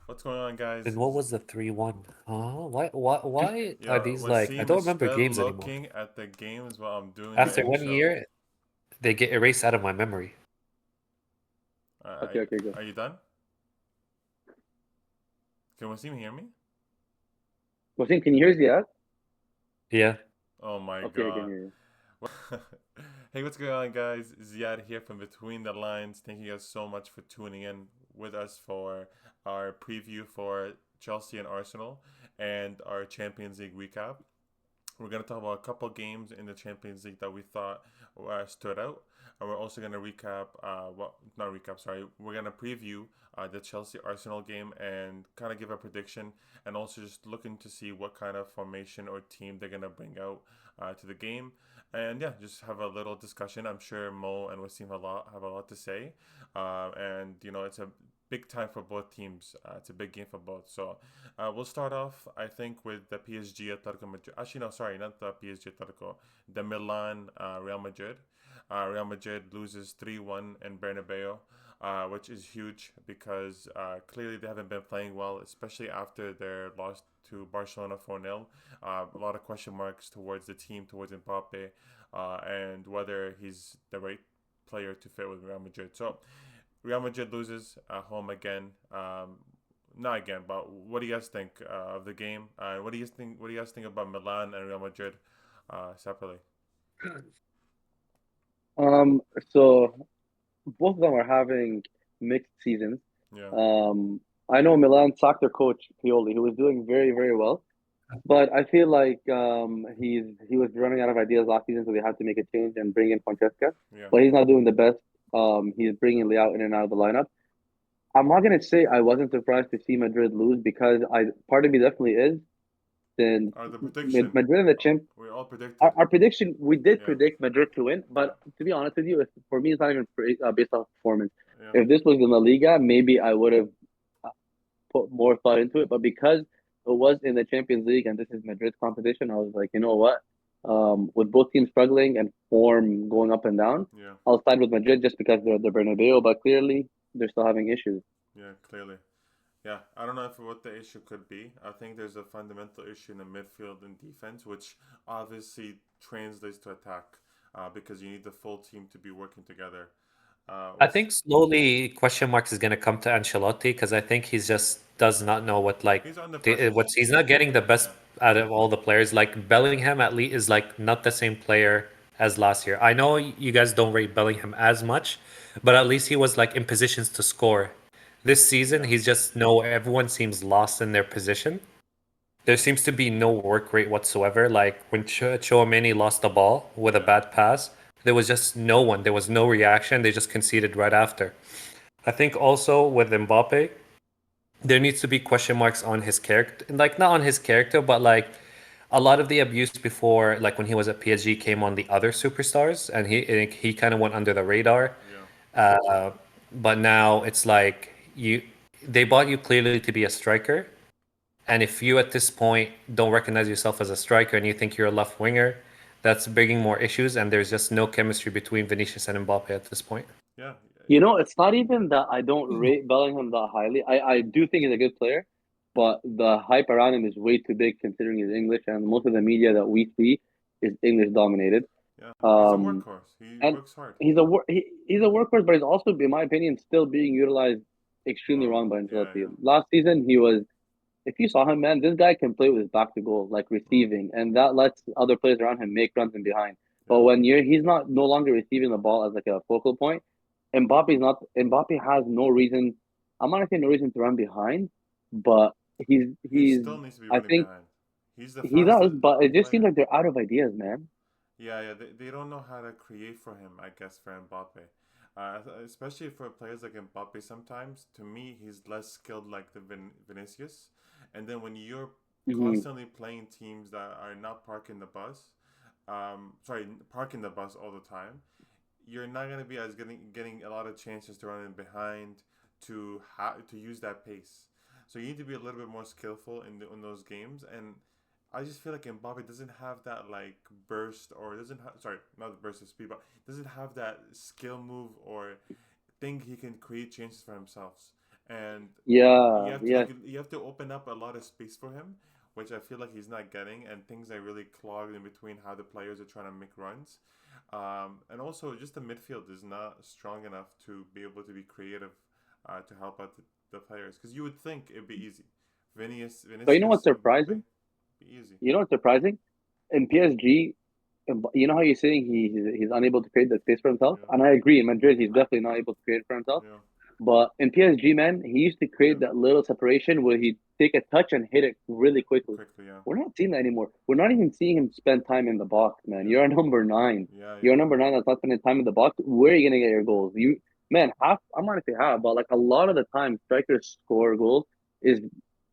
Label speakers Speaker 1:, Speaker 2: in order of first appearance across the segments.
Speaker 1: What's going on, guys?
Speaker 2: And what was the 3-1? Huh? Why are
Speaker 1: Yo,
Speaker 2: these like I
Speaker 1: Wasim
Speaker 2: don't
Speaker 1: is
Speaker 2: remember
Speaker 1: still
Speaker 2: games anymore.
Speaker 1: looking at the games while I'm doing the
Speaker 2: After one
Speaker 1: intro.
Speaker 2: year, they get erased out of my memory.
Speaker 1: Are,
Speaker 3: Okay, okay, go.
Speaker 1: are you done? Can Wasim hear me?
Speaker 3: Wasim, can you hear Ziad?
Speaker 2: Yeah.
Speaker 1: Oh my
Speaker 3: Okay, I can
Speaker 1: god.
Speaker 3: hear you.
Speaker 1: Hey, what's going on, guys? Ziad here from Between the Lines. Thank you guys so much for tuning in with us for our preview for Chelsea and Arsenal and our Champions League recap. We're going to talk about a couple games in the Champions League that we thought stood out. And we're also going to recap, not recap, sorry. We're going to preview the Chelsea Arsenal game and kind of give a prediction and also just looking to see what kind of formation or team they're going to bring out to the game. And yeah, just have a little discussion. I'm sure Mo and Wasim have a lot to say. And, it's a big time for both teams. It's a big game for both. So we'll start off, I think, with the PSG Atletico Madrid. Actually, no, sorry, not the PSG Atletico. The Milan Real Madrid. Real Madrid loses 3-1 in Bernabeu, which is huge because clearly they haven't been playing well, especially after their loss to Barcelona 4-0. A lot of question marks towards the team, towards Mbappe, and whether he's the right player to fit with Real Madrid. So Real Madrid loses at home again. Not again, but what do you guys think of the game? What do you think? What do you guys think about Milan and Real Madrid separately?
Speaker 3: Um, so both of them are having mixed seasons.
Speaker 1: Yeah,
Speaker 3: Um, I know Milan sacked their coach Pioli, who was doing very, very well, but I feel like he was running out of ideas last season, so they had to make a change and bring in Francesca.
Speaker 1: yeah,
Speaker 3: But he's not doing the best. He's bringing Leao in and out of the lineup. I'm not gonna say I wasn't surprised to see Madrid lose because I part of me definitely is. Then
Speaker 1: the prediction
Speaker 3: Madrid in the champ
Speaker 1: we all predicted.
Speaker 3: our prediction, we did
Speaker 1: Yeah,
Speaker 3: predict Madrid to win,
Speaker 1: yeah,
Speaker 3: but to be honest with you, for me, it's not even based off performance.
Speaker 1: yeah,
Speaker 3: If this was in La Liga, maybe I would have uh, put more thought into it. But because it was in the Champions League and this is Madrid's competition, I was like, you know what? With both teams struggling and form going up and down,
Speaker 1: yeah,
Speaker 3: I'll side with Madrid just because they're the Bernabeu. But clearly, they're still having issues.
Speaker 1: yeah. Clearly, yeah. I don't know if what the issue could be. I think there's a fundamental issue in the midfield and defense, which obviously translates to attack, because you need the full team to be working together.
Speaker 2: I
Speaker 1: What's
Speaker 2: think slowly question marks is gonna come to Ancelotti because I think he just does not know what like
Speaker 1: He's under pressure.
Speaker 2: what he's not getting the best
Speaker 1: Yeah,
Speaker 2: out of all the players. Like Bellingham at least is like not the same player as last year. I know you guys don't rate Bellingham as much, but at least he was like in positions to score. This season,
Speaker 1: yeah,
Speaker 2: he's just no. Everyone seems lost in their position. There seems to be no work rate whatsoever. Like when Chouameni lost the ball with a
Speaker 1: yeah,
Speaker 2: bad pass, there was just no one. There was no reaction. They just conceded right after. I think also with Mbappe, there needs to be question marks on his character. Like not on his character, but like a lot of the abuse before, like when he was at PSG, came on the other superstars, and he kind of went under the radar.
Speaker 1: yeah,
Speaker 2: Uh, but now it's like they bought you clearly to be a striker, and if you at this point don't recognize yourself as a striker and you think you're a left winger, that's bringing more issues. And there's just no chemistry between Vinicius and Mbappe at this point.
Speaker 1: yeah.
Speaker 3: You know, it's not even that I don't rate Bellingham that highly. I do think he's a good player, but the hype around him is way too big considering he's English, and most of the media that we see is English dominated.
Speaker 1: Yeah, he's a
Speaker 3: Um,
Speaker 1: workhorse. He
Speaker 3: and
Speaker 1: works hard.
Speaker 3: he's a workhorse, but he's also, in my opinion, still being utilized extremely
Speaker 1: Wrong.
Speaker 3: wrong by
Speaker 1: Yeah,
Speaker 3: Ancelotti.
Speaker 1: yeah.
Speaker 3: Last season, he was. If you saw him, man, this guy can play with his back to goal, like
Speaker 1: Mm,
Speaker 3: receiving, and that lets other players around him make runs in behind. But
Speaker 1: yeah,
Speaker 3: when he's not no longer receiving the ball as like a focal point, Mbappe has no reason. I'm not gonna say no reason to run behind, but
Speaker 1: he
Speaker 3: he's
Speaker 1: still needs to be
Speaker 3: I
Speaker 1: running
Speaker 3: think
Speaker 1: behind. He's the
Speaker 3: he does,
Speaker 1: fastest
Speaker 3: but it just seems
Speaker 1: player.
Speaker 3: like they're out of ideas, man.
Speaker 1: Yeah, yeah. They don't know how to create for him. I guess for Mbappe, especially for players like Mbappe. Sometimes to me, he's less skilled like the Vinicius. And then when you're
Speaker 3: Hmm.
Speaker 1: constantly playing teams that are not parking the bus, sorry, parking the bus all the time, you're not gonna be as getting a lot of chances to run in behind to use that pace. So you need to be a little bit more skillful in those games. And I just feel like Mbappe doesn't have that like burst or doesn't have sorry not the burst of speed, but doesn't have that skill move or think he can create chances for himself. and
Speaker 3: Yeah, yeah.
Speaker 1: you have to open up a lot of space for him, which I feel like he's not getting, and things are really clogged in between how the players are trying to make runs. And also, just the midfield is not strong enough to be able to be creative to help out the players. Because you would think it'd be easy.
Speaker 3: But you know what's
Speaker 1: Vinicius, Mbappe,
Speaker 3: surprising?
Speaker 1: be easy.
Speaker 3: You know what's surprising? In PSG, you know how you're saying he's unable to create that space for himself,
Speaker 1: Yeah,
Speaker 3: and I agree. In Madrid, he's definitely not able to create it for himself.
Speaker 1: yeah,
Speaker 3: But in PSG, man, he used to
Speaker 1: yeah.
Speaker 3: create that little separation where he'd take a touch and hit it really quickly.
Speaker 1: Quickly, yeah,
Speaker 3: We're not seeing that anymore. We're not even seeing him spend time in the box, man.
Speaker 1: yeah,
Speaker 3: You're a number nine.
Speaker 1: yeah,
Speaker 3: You're
Speaker 1: yeah,
Speaker 3: a number nine that's not spending time in the box. Where are you gonna get your goals? Man, half. I'm not gonna say half, but like a lot of the time, strikers score goals is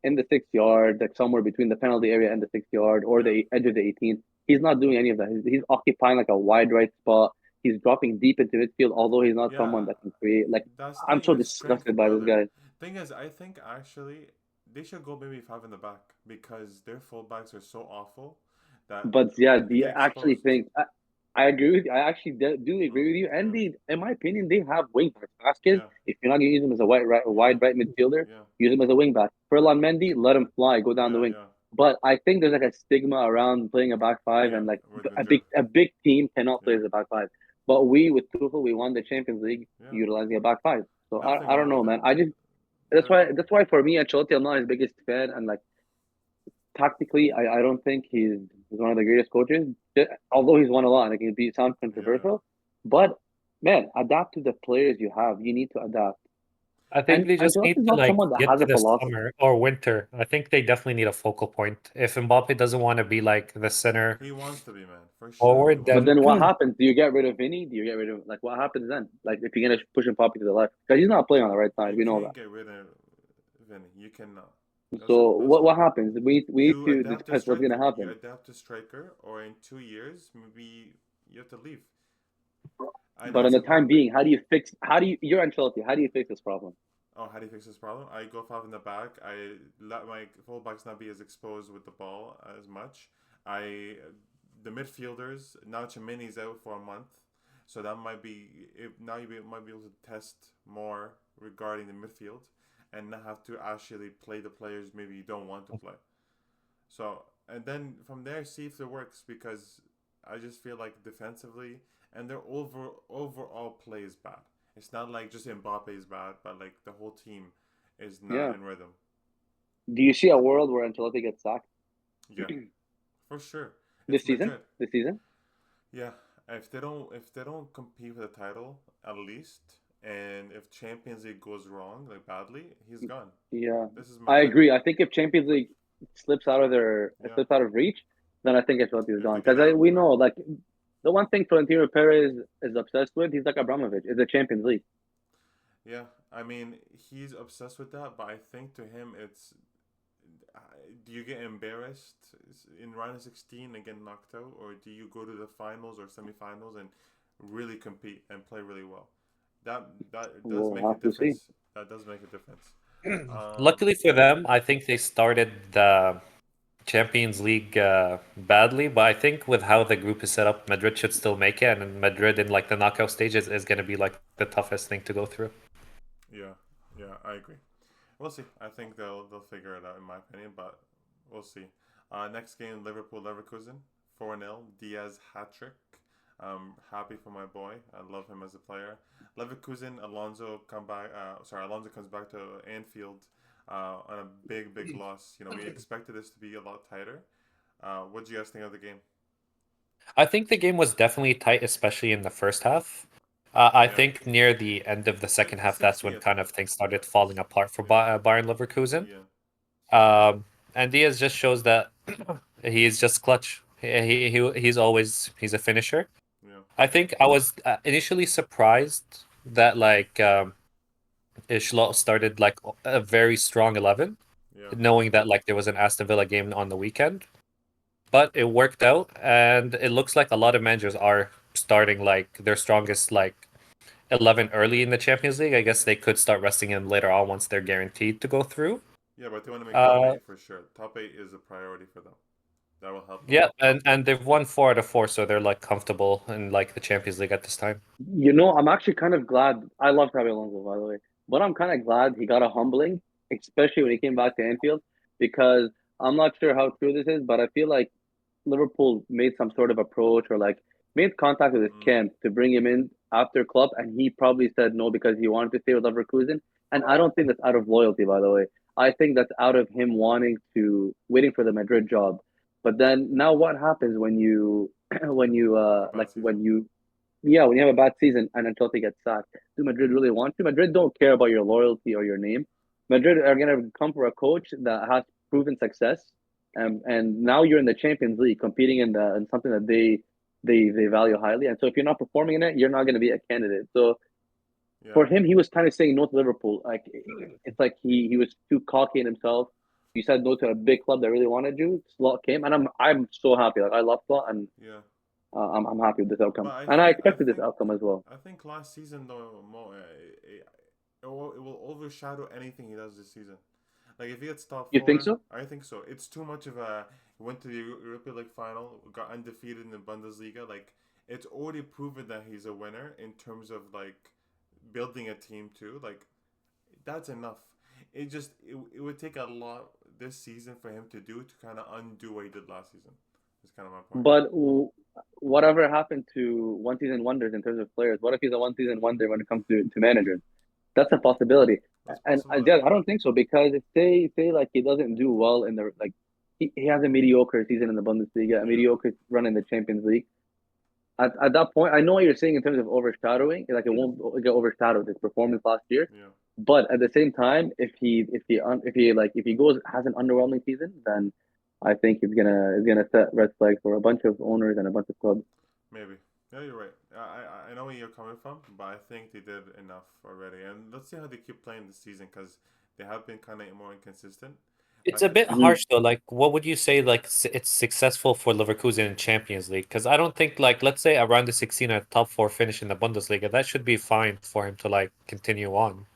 Speaker 3: in the 6 yard, like somewhere between the penalty area and the 6 yard or
Speaker 1: yeah,
Speaker 3: the edge of the 18. He's not doing any of that. He's occupying like a wide right spot. He's dropping deep into midfield, although he's not
Speaker 1: yeah.
Speaker 3: someone that can create. Like
Speaker 1: That's
Speaker 3: I'm
Speaker 1: not
Speaker 3: so
Speaker 1: your strength,
Speaker 3: disgusted by this
Speaker 1: brother.
Speaker 3: guy.
Speaker 1: Thing is, I think actually they should go maybe five in the back because their fullbacks are so awful that
Speaker 3: But yeah, do
Speaker 1: they
Speaker 3: you
Speaker 1: get
Speaker 3: actually
Speaker 1: exposed.
Speaker 3: think I agree with you? I actually do
Speaker 1: Mm,
Speaker 3: agree with you. And
Speaker 1: yeah,
Speaker 3: they, in my opinion, they have wing backs. Vasquez,
Speaker 1: yeah,
Speaker 3: if you're not gonna use him as a
Speaker 1: yeah,
Speaker 3: wide right midfielder,
Speaker 1: yeah,
Speaker 3: use him as a wing back. Ferland Mendy, let him fly, go down the
Speaker 1: yeah,
Speaker 3: wing.
Speaker 1: yeah,
Speaker 3: But I think there's like a stigma around playing a back five,
Speaker 1: yeah.
Speaker 3: and like
Speaker 1: With Madrid,
Speaker 3: a big team cannot play
Speaker 1: yeah,
Speaker 3: as a back five. But we with Tuchel, we won the Champions League
Speaker 1: yeah.
Speaker 3: utilizing a back five. So
Speaker 1: Nothing
Speaker 3: I don't
Speaker 1: wrong
Speaker 3: know,
Speaker 1: with it.
Speaker 3: man. I just
Speaker 1: Yeah,
Speaker 3: that's why for me Ancelotti, I'm not his biggest fan, and like tactically, I don't think he's one of the greatest coaches. Although he's won a lot, like it be sound
Speaker 1: yeah.
Speaker 3: controversial, but man, adapt to the players you have. You need to adapt.
Speaker 2: I think
Speaker 3: And
Speaker 2: they just need
Speaker 3: Ancelotti's
Speaker 2: to
Speaker 3: not
Speaker 2: like
Speaker 3: someone that
Speaker 2: get
Speaker 3: has
Speaker 2: to
Speaker 3: a
Speaker 2: the
Speaker 3: philosophy.
Speaker 2: summer or winter. I think they definitely need a focal point. If Mbappe doesn't want to be like the center
Speaker 1: He wants to be, man. For sure, he
Speaker 2: forward,
Speaker 1: wants
Speaker 3: But
Speaker 1: to
Speaker 2: then
Speaker 3: then
Speaker 1: be.
Speaker 3: what happens? Do you get rid of Vinny? Do you get rid of like what happens then? Like if you're gonna push him Poppy to the left, because he's not playing on the right side.
Speaker 1: You
Speaker 3: We know
Speaker 1: can't
Speaker 3: that.
Speaker 1: get rid of Vinny. You cannot.
Speaker 3: So
Speaker 1: That's a
Speaker 3: what
Speaker 1: fact.
Speaker 3: happens? We need
Speaker 1: You
Speaker 3: to
Speaker 1: adapt a
Speaker 3: discuss what's gonna
Speaker 1: striker. You
Speaker 3: happen.
Speaker 1: adapt a striker, or in 2 years, maybe you have to leave. I know
Speaker 3: But in
Speaker 1: it's
Speaker 3: the time
Speaker 1: Mbappe.
Speaker 3: being, how do you fix? How do you? You're Ancelotti. How do you fix this problem?
Speaker 1: Oh, how do you fix this problem? I go five in the back. I let my fullbacks not be as exposed with the ball as much. I the midfielders now Chimini's out for a month, so that might be now might be able to test more regarding the midfield, and not have to actually play the players maybe you don't want to play. So and then from there see if it works because I just feel like defensively and their overall play is bad. It's not like just Mbappe is bad, but like the whole team is not
Speaker 3: Yeah.
Speaker 1: in rhythm.
Speaker 3: Do you see a world where Ancelotti gets sacked
Speaker 1: Yeah, for sure. It's
Speaker 3: this season?
Speaker 1: Madrid.
Speaker 3: This season?
Speaker 1: Yeah, if they don't compete for the title at least, and if Champions League goes wrong like badly, he's gone.
Speaker 3: Yeah,
Speaker 1: This is
Speaker 3: I
Speaker 1: Madrid.
Speaker 3: agree. I think if Champions League
Speaker 1: Yeah,
Speaker 3: slips out of reach, then I think Ancelotti is
Speaker 1: you have to
Speaker 3: gone.
Speaker 1: get
Speaker 3: Because
Speaker 1: out.
Speaker 3: we know like the one thing Florentino Perez is obsessed with, he's like Abramovich, is the Champions League.
Speaker 1: Yeah, I mean he's obsessed with that, but I think to him it's do you get embarrassed in round of 16 and get knocked out, or do you go to the finals or semifinals and really compete and play really well? That does
Speaker 3: We'll
Speaker 1: make a
Speaker 3: have to see.
Speaker 1: difference. That does make a difference.
Speaker 2: luckily for
Speaker 1: Yeah,
Speaker 2: them, I think they started the Champions League badly, but I think with how the group is set up, Madrid should still make it, and Madrid in like the knockout stages is going to be like the toughest thing to go through.
Speaker 1: yeah, yeah. I agree. We'll see. I think they'll figure it out in my opinion, but we'll see. Next game, Liverpool Leverkusen, 4-0. Diaz hat trick. Happy for my boy. I love him as a player. Leverkusen, Alonso comes back to Anfield on a big loss. You know, we expected this to be a lot tighter. What do you guys think of the game?
Speaker 2: I think the game was definitely tight, especially in the first half. I
Speaker 1: Yeah,
Speaker 2: think near the end of the second half, that's when
Speaker 1: 60th.
Speaker 2: kind of things started falling apart for
Speaker 1: Yeah,
Speaker 2: Bayern Leverkusen.
Speaker 1: yeah,
Speaker 2: And Diaz just shows that he's just clutch. He's a finisher.
Speaker 1: yeah,
Speaker 2: I think I was initially surprised that like Ischlot started like a very strong 11,
Speaker 1: yeah,
Speaker 2: knowing that like there was an Aston Villa game on the weekend. But it worked out, and it looks like a lot of managers are starting like their strongest like 11 early in the Champions League. I guess they could start resting him later on once they're guaranteed to go through.
Speaker 1: yeah. But they want to make top
Speaker 2: Uh,
Speaker 1: eight for sure. Top eight is a priority for them. That will help them.
Speaker 2: yeah, and they've won 4 out of 4, so they're like comfortable in like the Champions League at this time.
Speaker 3: You know, I'm actually kind of glad. I love Xabi Alonso, by the way, But I'm kind of glad he got a humbling, especially when he came back to Anfield, because I'm not sure how true this is, but I feel like Liverpool made some sort of approach or like made contact with his
Speaker 1: Mm,
Speaker 3: camp to bring him in after club, and he probably said no because he wanted to stay with Leverkusen. And I don't think that's out of loyalty, by the way. I think that's out of him wanting to waiting for the Madrid job. But then now, what happens when you when you
Speaker 1: a bad
Speaker 3: like
Speaker 1: season.
Speaker 3: when you yeah, when you have a bad season and Ancelotti gets sacked, do Madrid really want to? Madrid don't care about your loyalty or your name. Madrid are gonna come for a coach that has proven success, and now you're in the Champions League, competing in something that they value highly. And so if you're not performing in it, you're not gonna be a candidate. So
Speaker 1: Yeah.
Speaker 3: for him, he was kind of saying no to Liverpool. Like it's like he was too cocky in himself. You said no to a big club that really wanted you. Slot came, and I'm so happy. Like I love Slot, and
Speaker 1: Yeah.
Speaker 3: I'm happy with this outcome.
Speaker 1: But I
Speaker 3: And I
Speaker 1: think I
Speaker 3: expected this
Speaker 1: think
Speaker 3: outcome as well.
Speaker 1: I think last season though, it will overshadow anything he does this season. Like if he gets top
Speaker 3: You think
Speaker 1: four,
Speaker 3: so?
Speaker 1: I think so. It's too much of a he went to the Europa League final, got undefeated in the Bundesliga. Like it's already proven that he's a winner in terms of like building a team too. Like that's enough. It would take a lot this season for him to do to kind of undo what he did last season. That's kind of my point.
Speaker 3: But whatever happened to one season wonders in terms of players? What if he's a one season wonder when it comes to managers? That's a possibility.
Speaker 1: That's a
Speaker 3: And
Speaker 1: possibility.
Speaker 3: yeah, I don't think so because if say like he doesn't do well in the like he has a mediocre season in the Bundesliga, a
Speaker 1: Yeah.
Speaker 3: mediocre run in the Champions League. At that point, I know what you're saying in terms of overshadowing. Like it won't get overshadowed his performance last year.
Speaker 1: Yeah.
Speaker 3: But at the same time, if he goes has an underwhelming season, then I think it's gonna set red flags for a bunch of owners and a bunch of clubs.
Speaker 1: Maybe. Yeah, you're right. I know where you're coming from, but I think they did enough already. And let's see how they keep playing this season because they have been kind of more inconsistent. I
Speaker 2: It's a
Speaker 1: th-
Speaker 2: bit
Speaker 3: Mhm.
Speaker 2: harsh though. Like, what would you say? Like, it's successful for Leverkusen in Champions League? Because I don't think, like, let's say around the 16 or top four finish in the Bundesliga, that should be fine for him to like continue on.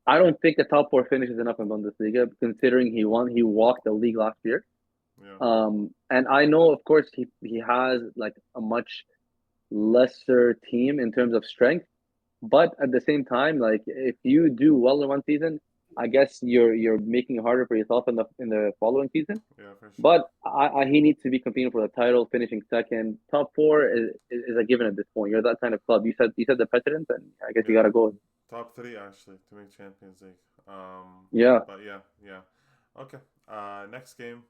Speaker 3: I don't think a top four finish is enough in Bundesliga, considering he walked the league last year.
Speaker 1: yeah.
Speaker 3: And I know, of course, he has like a much lesser team in terms of strength, but at the same time, like if you do well in one season, I guess you're making it harder for yourself in the following season.
Speaker 1: Yeah, for sure.
Speaker 3: But he needs to be competing for the title, finishing second. Top four is a given at this point. You're that kind of club. You said the precedent, and I guess you
Speaker 1: Yeah.
Speaker 3: gotta go.
Speaker 1: Top three actually to make Champions League.
Speaker 3: Yeah.
Speaker 1: But yeah, yeah. Okay. Next game,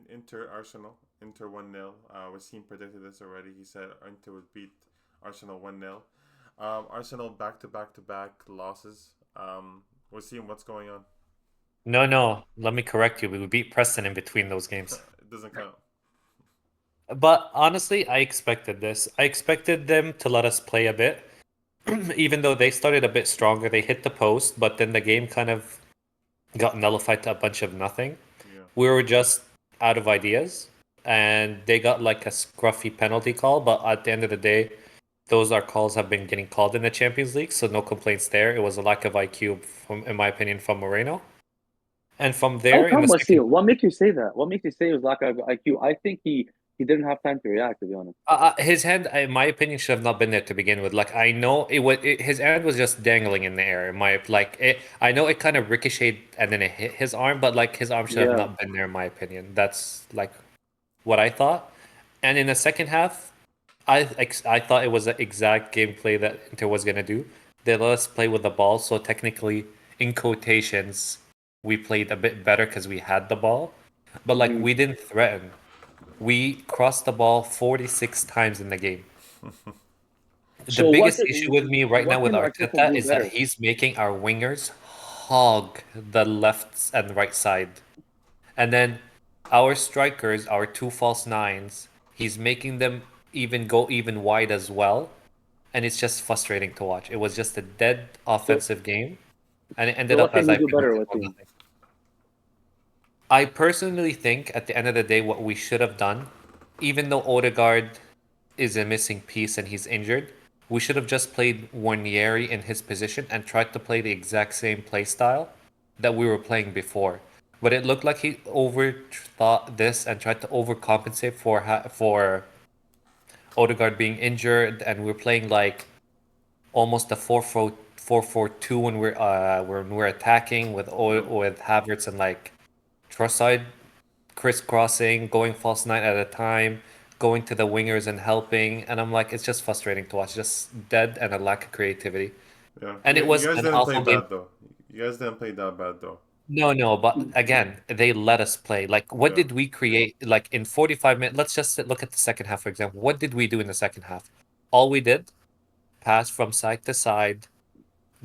Speaker 1: Inter Arsenal. Inter 1-0. Wasim predicted this already. He said Inter would beat Arsenal 1-0. Arsenal back to back losses. Wasim, what's going on?
Speaker 2: No, no. Let me correct you. We beat Preston in between those games.
Speaker 1: It doesn't count.
Speaker 2: But honestly, I expected this. I expected them to let us play a bit. Even though they started a bit stronger, they hit the post, but then the game kind of got nullified to a bunch of nothing.
Speaker 1: Yeah.
Speaker 2: We were just out of ideas, and they got like a scruffy penalty call. But at the end of the day, those are calls have been getting called in the Champions League, so no complaints there. It was a lack of IQ, from, in my opinion, from Moreno. And from
Speaker 3: How
Speaker 2: there, in
Speaker 3: come
Speaker 2: the
Speaker 3: was he?
Speaker 2: second,
Speaker 3: What makes you say that? What makes you say it was lack of IQ? I think he didn't have time to react. To be honest.
Speaker 2: his hand, in my opinion, should have not been there to begin with. Like I know his hand was just dangling in the air. In my like, I know it kind of ricocheted and then it hit his arm, but like his arm should have
Speaker 3: Yeah.
Speaker 2: not been there. In my opinion, that's like what I thought. And in the second half, I thought it was the exact gameplay that Inter was gonna do. They let us play with the ball, so technically, in quotations, we played a bit better because we had the ball, but like
Speaker 3: Mhm.
Speaker 2: we didn't threaten. We crossed the ball 46 times in the game. The
Speaker 3: So
Speaker 2: biggest issue with me right now
Speaker 3: what
Speaker 2: with
Speaker 3: can Arteta
Speaker 2: Arteta
Speaker 3: do
Speaker 2: is that
Speaker 3: better?
Speaker 2: he's making our wingers hog the left and right side. And then our strikers, our two false nines, he's making them even go even wide as well. And it's just frustrating to watch. It was just a dead
Speaker 3: So
Speaker 2: offensive game. And it
Speaker 3: so
Speaker 2: ended
Speaker 3: what
Speaker 2: up,
Speaker 3: can
Speaker 2: as
Speaker 3: he
Speaker 2: I
Speaker 3: do better
Speaker 2: predicted,
Speaker 3: with him?
Speaker 2: 1-0. I personally think at the end of the day, what we should have done, even though Odegaard is a missing piece and he's injured, we should have just played Warnieri in his position and tried to play the exact same play style that we were playing before. But it looked like he overthought this and tried to overcompensate for Odegaard being injured, and we're playing like almost a 4-4-2 when we're attacking
Speaker 1: Mm.
Speaker 2: with Havertz and like Trossard crisscrossing, going false nine at a time, going to the wingers and helping, and I'm like, it's just frustrating to watch, just dead and a lack of creativity.
Speaker 1: Yeah,
Speaker 2: And it
Speaker 1: you
Speaker 2: was
Speaker 1: guys
Speaker 2: an
Speaker 1: didn't play
Speaker 2: awful game.
Speaker 1: bad though. You guys didn't play that bad though.
Speaker 2: No, no, but again, they let us play. Like, what
Speaker 1: Yeah,
Speaker 2: did we create? Like in 45 minutes, let's just look at the second half, for example. What did we do in the second half? All we did, pass from side to side,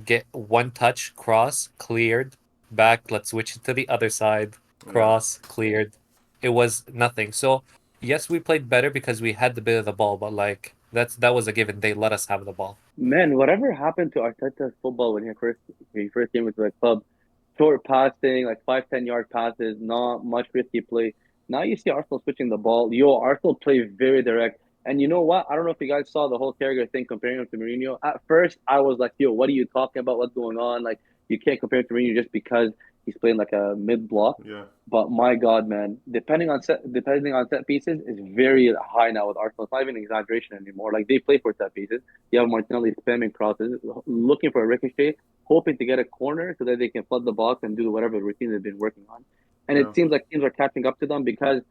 Speaker 2: get one touch, cross, cleared, back, let's switch it to the other side,
Speaker 1: yeah.
Speaker 2: cross, cleared. It was nothing. So, yes, we played better because we had the bit of the ball, but like that was a given. They let us have the ball.
Speaker 3: Man, whatever happened to Arteta's football when he first came into the club? Short passing, like 5, 10 yard passes, not much risky play. Now you see Arsenal switching the ball. Yo, Arsenal play very direct. And you know what? I don't know if you guys saw the whole Carragher thing comparing him to Mourinho. At first, I was like, yo, what are you talking about? What's going on? Like, you can't compare him to Mourinho just because he's playing like a mid block.
Speaker 1: Yeah.
Speaker 3: But my God, man, depending on set pieces is very high now with Arsenal. It's not even an exaggeration anymore. Like they play for set pieces. You have Martinelli spamming crosses, looking for a ricochet, hoping to get a corner so that they can flood the box and do whatever routine they've been working on. And
Speaker 1: Yeah.
Speaker 3: it seems like teams are catching up to them because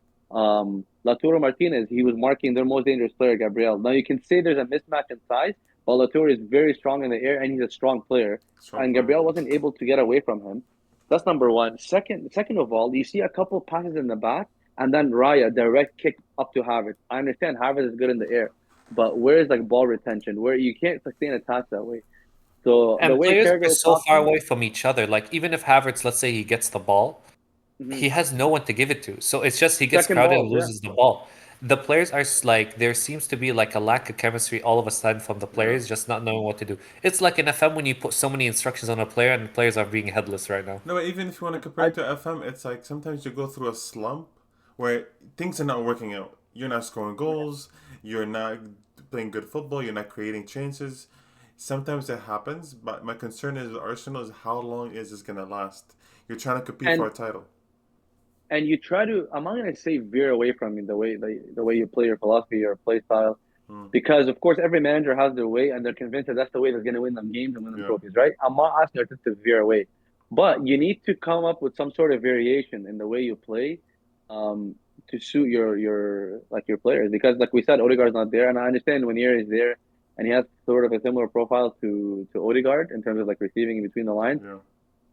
Speaker 3: Laturo Martinez, he was marking their most dangerous player, Gabriel. Now you can say there's a mismatch in size, but Laturo is very strong in the air and he's a strong player.
Speaker 1: Strong
Speaker 3: And
Speaker 1: player.
Speaker 3: Gabriel wasn't able to get away from him. That's number one. Second of all, you see a couple passes in the back, and then Raya direct kick up to Havertz. I understand Havertz is good in the air, but where is like ball retention? Where you can't sustain a task that way. So the
Speaker 2: And
Speaker 3: way
Speaker 2: players are
Speaker 3: Carragher was
Speaker 2: so far
Speaker 3: talking,
Speaker 2: away from each other. Like even if Havertz, let's say he gets the ball,
Speaker 3: mhm,
Speaker 2: he has no one to give it to. So it's just he gets
Speaker 3: second
Speaker 2: crowded and
Speaker 3: balls, yeah.
Speaker 2: loses the ball. The players are like there seems to be like a lack of chemistry all of a sudden from the
Speaker 1: Yeah.
Speaker 2: players just not knowing what to do. It's like in FM when you put so many instructions on a player and the players are being headless right now.
Speaker 1: No, but even if you want to compare
Speaker 3: I
Speaker 1: it to FM, it's like sometimes you go through a slump where things are not working out. You're not scoring goals. You're not playing good football. You're not creating chances. Sometimes that happens, but my concern is with Arsenal is how long is this gonna last? You're trying to compete for
Speaker 3: and
Speaker 1: a title.
Speaker 3: and you try to. I'm not gonna say veer away from the way you play your philosophy or play style,
Speaker 1: Hmm.
Speaker 3: because of course every manager has their way and they're convinced that that's the way that's gonna win them games and win them
Speaker 1: Yeah.
Speaker 3: trophies, right? I'm not asking Arteta to veer away, but you need to come up with some sort of variation in the way you play, um, to suit your players. Because like we said, Odegaard's not there, and I understand when is there, and he has sort of a similar profile to Odegaard in terms of like receiving in between the lines.
Speaker 1: Yeah.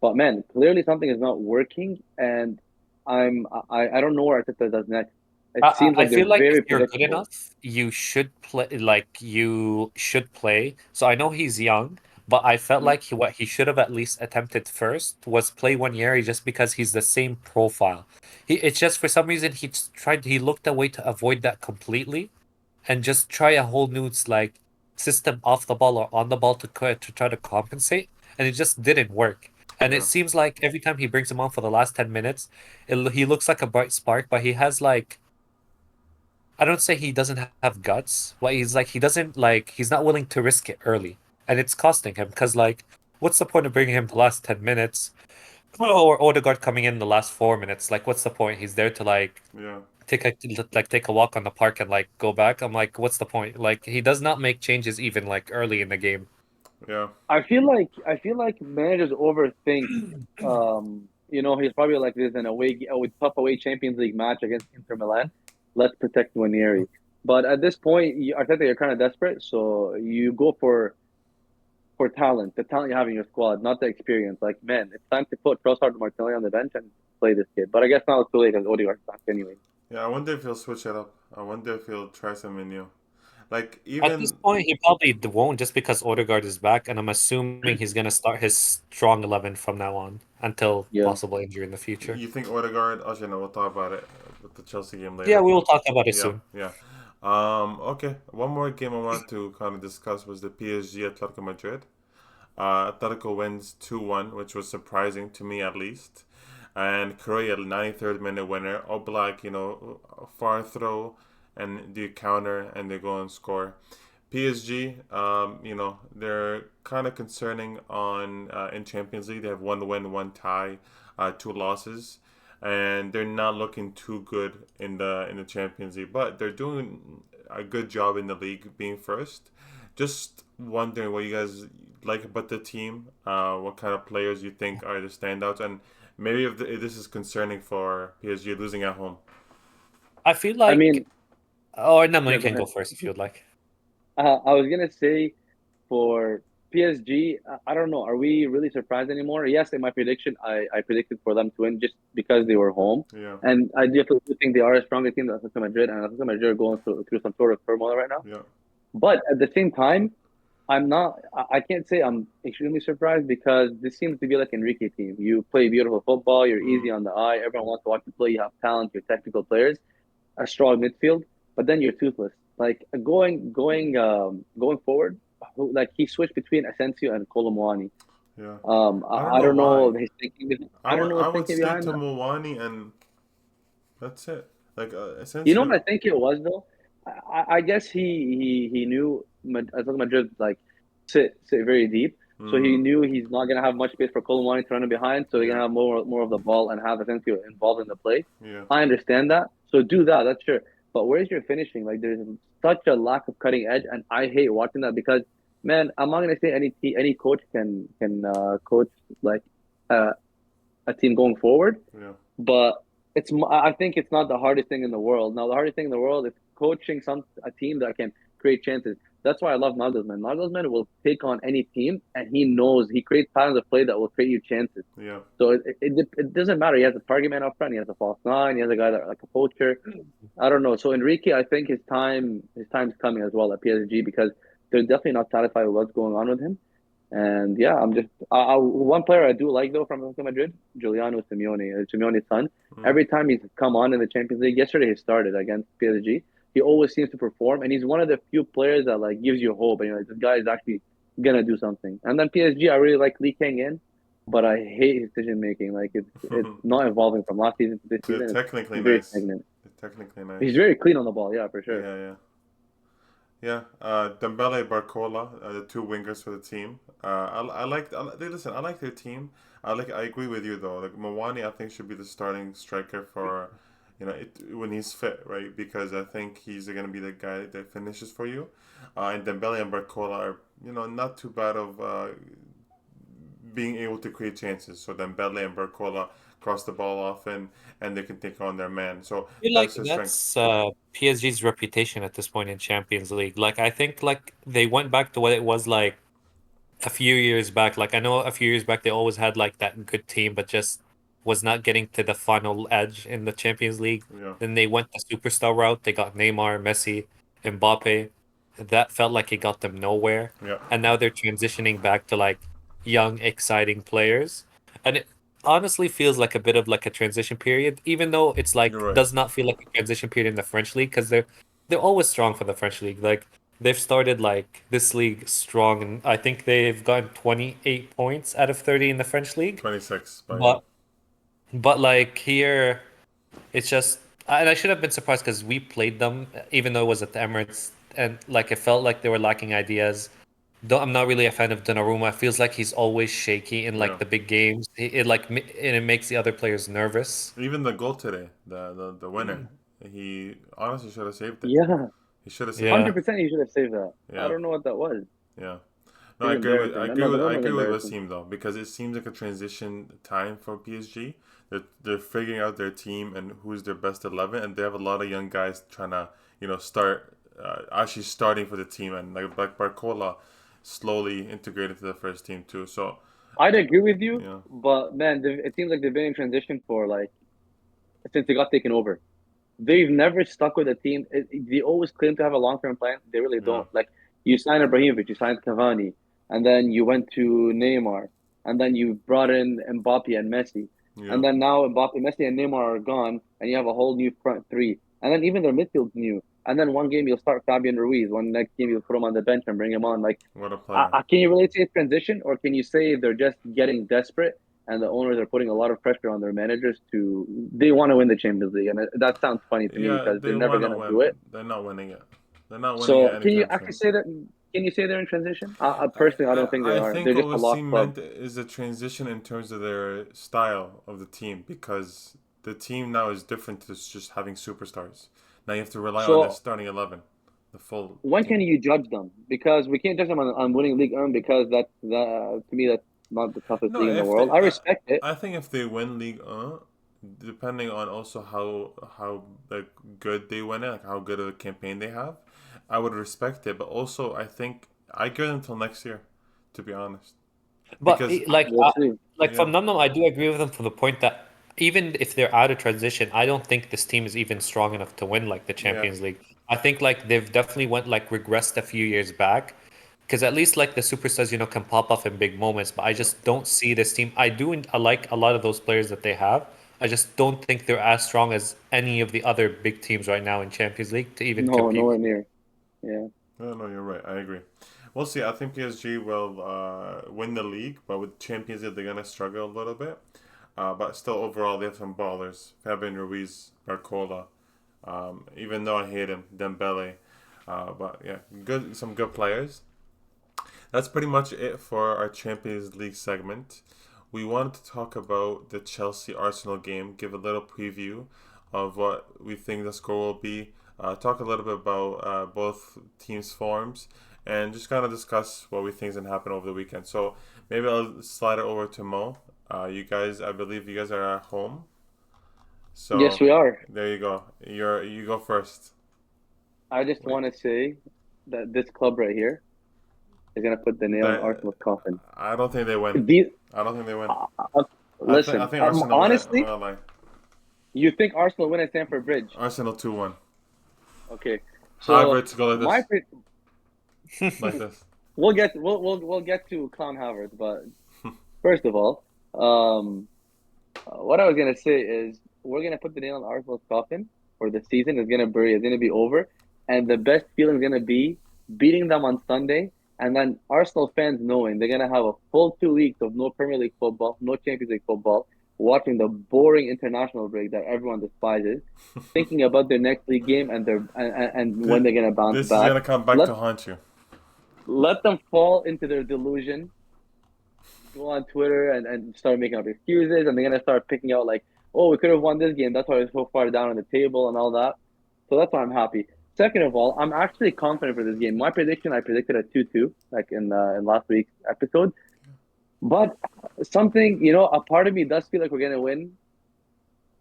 Speaker 3: But man, clearly something is not working, and I don't know where Arteta does next. It seems
Speaker 2: I
Speaker 3: like they're
Speaker 2: feel like if
Speaker 3: very
Speaker 2: you're good
Speaker 3: predictable.
Speaker 2: enough, you should play like you should play. So I know he's young, but I felt
Speaker 3: Mhm.
Speaker 2: like what he should have at least attempted first was play one year just because he's the same profile. It's just for some reason he looked away to avoid that completely and just try a whole new like system off the ball or on the ball to try to compensate, and it just didn't work. And it
Speaker 1: Yeah.
Speaker 2: seems like every time he brings him on for the last 10 minutes, he looks like a bright spark, but he has like I don't say he doesn't have guts, but he's not willing to risk it early, and it's costing him because like what's the point of bringing him the last 10 minutes? Or Odegaard coming in the last 4 minutes? Like what's the point? He's there to like
Speaker 1: Yeah.
Speaker 2: take a walk on the park and like go back. I'm like, what's the point? Like he does not make changes even like early in the game.
Speaker 1: Yeah.
Speaker 3: I feel like managers overthink. He's probably like this in a tough away Champions League match against Inter Milan. Let's protect Ranieri. But at this point, Arteta, you're kind of desperate, so you go for talent, the talent you have in your squad, not the experience. Like, man, it's time to put Trossard and Martinelli on the bench and play this kid. But I guess now it's too late because Odegaard's back anyway.
Speaker 1: Yeah. I wonder if he'll switch it up. I wonder if he'll try something new. Like
Speaker 2: At this
Speaker 1: even
Speaker 2: point, he probably won't just because Odegaard is back, and I'm assuming he's gonna start his strong 11 from now on until
Speaker 3: Yeah.
Speaker 2: possible injury in the future.
Speaker 1: you think Odegaard? Actually, no. We'll talk about it with the Chelsea game
Speaker 2: Yeah,
Speaker 1: later.
Speaker 2: we will talk about it
Speaker 1: Yeah.
Speaker 2: soon.
Speaker 1: Yeah. Okay. One more game I wanted to kind of discuss was the PSG Atletico Madrid. Atletico wins 2-1, which was surprising to me at least. And Korea, 93rd minute winner. Oblak, far throw and the counter and they go and score. PSG, they're kind of concerning on in Champions League. They have one win, one tie, two losses, and they're not looking too good in the Champions League. But they're doing a good job in the league, being first. Just wondering what you guys like about the team? What kind of players you think are the standouts, and maybe if this is concerning for PSG losing at home.
Speaker 2: I feel
Speaker 3: I
Speaker 2: like,
Speaker 3: mean,
Speaker 2: or no,
Speaker 3: yeah,
Speaker 2: you
Speaker 3: go
Speaker 2: can go
Speaker 3: ahead.
Speaker 2: first if you'd like.
Speaker 3: I was gonna say for PSG, I don't know. Are we really surprised anymore? Yes, in my prediction, I predicted for them to win just because they were home,
Speaker 1: Yeah,
Speaker 3: and I definitely do think they are a stronger team than Atletico Madrid, and Atletico Madrid are going through some sort of turmoil right now.
Speaker 1: yeah.
Speaker 3: But at the same time, I'm not. I can't say I'm extremely surprised because this seems to be like Enrique team. You play beautiful football. You're
Speaker 1: Mm,
Speaker 3: easy on the eye. Everyone wants to watch you play. You have talent. You're technical players. A strong midfield, but then you're toothless. Like going forward, like he switched between Asensio and Colomwani.
Speaker 1: yeah. I don't
Speaker 3: I
Speaker 1: know
Speaker 3: don't
Speaker 1: why.
Speaker 3: know his thinking.
Speaker 1: I
Speaker 3: I don't
Speaker 1: would
Speaker 3: know
Speaker 1: I
Speaker 3: his
Speaker 1: would
Speaker 3: thinking
Speaker 1: stick
Speaker 3: behind
Speaker 1: to
Speaker 3: that.
Speaker 1: Moani and that's it. Like
Speaker 3: You know what I
Speaker 1: Asensio.
Speaker 3: think it was though. I guess he knew Atletico Madrid like sit very deep, so he
Speaker 1: Mm,
Speaker 3: knew he's not gonna have much space for Colomwani to run behind, so they're
Speaker 1: yeah,
Speaker 3: gonna have more of the ball and have Asensio involved in the play.
Speaker 1: yeah,
Speaker 3: I understand that, so do that. That's sure. But where's your finishing? Like there's such a lack of cutting edge, and I hate watching that because man, I'm not gonna say any coach can coach like uh, a team going forward,
Speaker 1: yeah.
Speaker 3: but I think it's not the hardest thing in the world. Now the hardest thing in the world is coaching a team that can create chances. That's why I love Nagelsmann. Nagelsmann will take on any team, and he knows he creates patterns of play that will create you chances.
Speaker 1: Yeah.
Speaker 3: So it doesn't matter. He has a target man up front. He has a false nine. He has a guy that like a poacher. I don't know. So Enrique, I think his time's coming as well at PSG because they're definitely not satisfied with what's going on with him. And yeah, I'm just one player I do like though from Real Madrid, Giuliano Simeone, Simeone's son.
Speaker 1: Mm,
Speaker 3: Every time he's come on in the Champions League, yesterday he started against PSG. He always seems to perform, and he's one of the few players that like gives you hope. And you're like, this guy is actually gonna do something. And then PSG, I really like Lee Kang in, but I hate his decision making. Like it's not evolving from last season to this
Speaker 1: they're
Speaker 3: season.
Speaker 1: technically
Speaker 3: It's very
Speaker 1: nice.
Speaker 3: stagnant.
Speaker 1: They're technically
Speaker 3: He's
Speaker 1: nice.
Speaker 3: very clean on the ball, yeah, for sure.
Speaker 1: Yeah, yeah. Yeah, Dembele, Barcola, the two wingers for the team. Listen, I like their team. I agree with you though. Like Mawani, I think should be the starting striker for, when he's fit, right? Because I think he's gonna be the guy that finishes for you. And Dembele and Barcola are, not too bad of being able to create chances. So Dembele and Barcola cross the ball often, and they can take on their man. So
Speaker 2: I feel like
Speaker 1: that's the strength.
Speaker 2: that's PSG's reputation at this point in Champions League. Like I think like they went back to what it was like a few years back. Like I know a few years back they always had like that good team, but just was not getting to the final edge in the Champions League.
Speaker 1: Yeah,
Speaker 2: Then they went the superstar route. They got Neymar, Messi, Mbappe. That felt like it got them nowhere.
Speaker 1: yeah.
Speaker 2: And now they're transitioning back to like young, exciting players. And it honestly feels like a bit of like a transition period, even though it's
Speaker 1: You're
Speaker 2: like
Speaker 1: right.
Speaker 2: does not feel like a transition period in the French league because they're always strong for the French league. Like they've started like this league strong, and I think they've gotten 28 points out of 30 in the French league.
Speaker 1: 26, but yeah.
Speaker 2: But like here, it's just, and I should have been surprised because we played them, even though it was at the Emirates, and like it felt like they were lacking ideas. Though I'm not really a fan of Donnarumma. It feels like he's always shaky in like
Speaker 1: Yeah.
Speaker 2: the big games. And it makes the other players nervous.
Speaker 1: Even the goal today, the winner, he honestly should have saved it.
Speaker 3: Yeah,
Speaker 1: He should have saved
Speaker 2: Yeah.
Speaker 1: it.
Speaker 3: 100%. He should have saved that. I
Speaker 1: Yeah,
Speaker 3: don't know what that was.
Speaker 1: yeah. No,
Speaker 3: It's embarrassing. No, the
Speaker 1: I
Speaker 3: one was
Speaker 1: agree with
Speaker 3: embarrassing.
Speaker 1: Wasim though because it seems like a transition time for PSG. They're figuring out their team and who's their best 11, and they have a lot of young guys trying to start actually starting for the team, and like Barcola slowly integrated to the first team too. So
Speaker 3: I'd agree with you,
Speaker 1: yeah,
Speaker 3: but man, it seems like they've been in transition for like since they got taken over. They've never stuck with a team. They always claim to have a long term plan. They really
Speaker 1: yeah,
Speaker 3: don't. Like you signed Ibrahimovic, you signed Cavani, and then you went to Neymar, and then you brought in Mbappe and Messi,
Speaker 1: yeah.
Speaker 3: and then now Mbappe, Messi, and Neymar are gone, and you have a whole new front three, and then even their midfield's new. And then one game you'll start Fabian Ruiz, one next game you'll put him on the bench and bring him on. Like,
Speaker 1: What a player.
Speaker 3: can you really say it's transition, or can you say they're just getting desperate? And the owners are putting a lot of pressure on their managers they want to win the Champions League, and that sounds funny to me
Speaker 1: Yeah,
Speaker 3: because they're
Speaker 1: they
Speaker 3: never
Speaker 1: want to
Speaker 3: gonna do
Speaker 1: win.
Speaker 3: it.
Speaker 1: They're not winning it. They're not winning it
Speaker 3: So can you
Speaker 1: anytime
Speaker 3: actually
Speaker 1: soon.
Speaker 3: say that? Can you say they're in transition? Personally, I don't think they
Speaker 1: I
Speaker 3: are.
Speaker 1: think
Speaker 3: They're
Speaker 1: what
Speaker 3: just a lost
Speaker 1: Wasim
Speaker 3: club.
Speaker 1: meant is a transition in terms of their style of the team because the team now is different to just having superstars. Now you have to rely on their
Speaker 3: So
Speaker 1: starting 11. the full
Speaker 3: When
Speaker 1: team.
Speaker 3: can you judge them? Because we can't judge them on winning league because to me that's not the toughest
Speaker 1: No,
Speaker 3: league in the
Speaker 1: if
Speaker 3: world.
Speaker 1: they,
Speaker 3: I respect it.
Speaker 1: I think if they win League depending on also how like good they win it, like how good of a campaign they have, I would respect it. But also, I think I give them until next year, to be honest,
Speaker 2: But
Speaker 1: because
Speaker 3: We'll see.
Speaker 2: like
Speaker 1: yeah,
Speaker 2: from Num Num, I do agree with him from the point that even if they're out of transition, I don't think this team is even strong enough to win like the
Speaker 1: yeah,
Speaker 2: Champions League. I think like they've definitely went like regressed a few years back, because at least like the superstars, can pop off in big moments. But I
Speaker 1: yeah.
Speaker 2: just don't see this team. I like a lot of those players that they have. I just don't think they're as strong as any of the other big teams right now in Champions League to even
Speaker 3: No,
Speaker 2: compete
Speaker 3: nowhere
Speaker 2: with.
Speaker 3: near. Yeah.
Speaker 1: No, no, you're right. I agree. We'll see. I think PSG will win the league, but with Champions League, they're gonna struggle a little bit. But still, overall, they have some ballers: Fabian Ruiz, Barcola. Even though I hate him, Dembele. But yeah, some good players. That's pretty much it for our Champions League segment. We wanted to talk about the Chelsea Arsenal game, give a little preview of what we think the score will be, talk a little bit about both teams' forms, and just kind of discuss what we think is going to happen over the weekend. So maybe I'll slide it over to Mo. I believe you guys are at home.
Speaker 3: Yes,
Speaker 1: So
Speaker 3: we are.
Speaker 1: there you go. You go first.
Speaker 3: I just
Speaker 1: Wait,
Speaker 3: want to say that this club right here is gonna put the nail in
Speaker 1: that
Speaker 3: Arsenal's coffin.
Speaker 1: I don't think they win.
Speaker 3: These,
Speaker 1: I don't think they win. I
Speaker 3: listen,
Speaker 1: think Arsenal win it. I'm
Speaker 3: honestly,
Speaker 1: not gonna lie.
Speaker 3: you think Arsenal win at Stamford Bridge?
Speaker 1: Arsenal 2-1.
Speaker 3: Okay, so
Speaker 1: Havertz go like
Speaker 3: my
Speaker 1: this, like this.
Speaker 3: we'll get to Clown Havertz, but first of all, um, what I was gonna say is we're gonna put the nail in Arsenal's coffin for the season. It's gonna be over, and the best feeling is gonna be beating them on Sunday, and then Arsenal fans knowing they're gonna have a full 2 weeks of no Premier League football, no Champions League football, watching the boring international break that everyone despises, thinking about their next league game and when
Speaker 1: Th-
Speaker 3: they're gonna bounce
Speaker 1: this is
Speaker 3: back.
Speaker 1: gonna come back
Speaker 3: Let
Speaker 1: to haunt you.
Speaker 3: let them fall into their delusion, go on Twitter and start making up excuses, and they're gonna start picking out like, oh, we could have won this game. That's why it's so far down on the table and all that. So that's why I'm happy. Second of all, I'm actually confident for this game. My prediction, I predicted a 2-2, like in last week's episode. But something, a part of me does feel like we're gonna win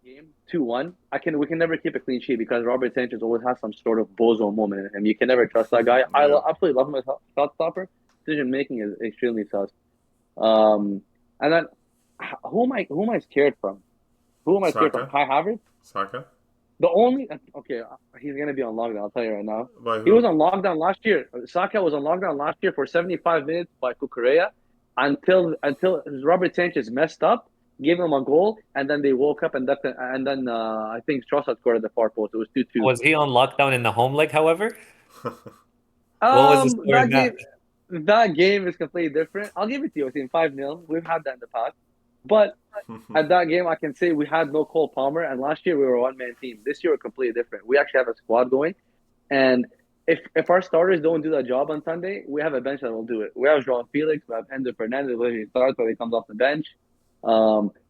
Speaker 3: game 2-1. We can never keep a clean sheet because Robert Sanchez always has some sort of bozo moment in him. You can never trust that guy.
Speaker 1: Yeah,
Speaker 3: Absolutely love him as a shot stopper. Decision making is extremely sus. Um, and then who am I scared from? Who am I scared from?
Speaker 1: Saka,
Speaker 3: Kai Havertz.
Speaker 1: Saka.
Speaker 3: The only okay, he's gonna be on lockdown. I'll tell you right now.
Speaker 1: By
Speaker 3: He was
Speaker 1: who?
Speaker 3: on lockdown last year. Saka was on lockdown last year for 75 minutes by Kukurea until Robert Sanchez messed up, gave him a goal, and then they woke up and then I think Trossard scored at the far post. It was 2-2.
Speaker 2: Was he on lockdown in the home leg, however? What was the score in
Speaker 3: That
Speaker 2: that?
Speaker 3: game is completely different. I'll give it to you. I've seen 5-0. We've had that in the past, but at that game, I can say we had no Cole Palmer, and last year we were a one-man team. This year we're completely different. We actually have a squad going, and if our starters don't do that job on Sunday, we have a bench that will do it. We have Joao Felix, we have Enzo Fernandez, whether he starts or he comes off the bench.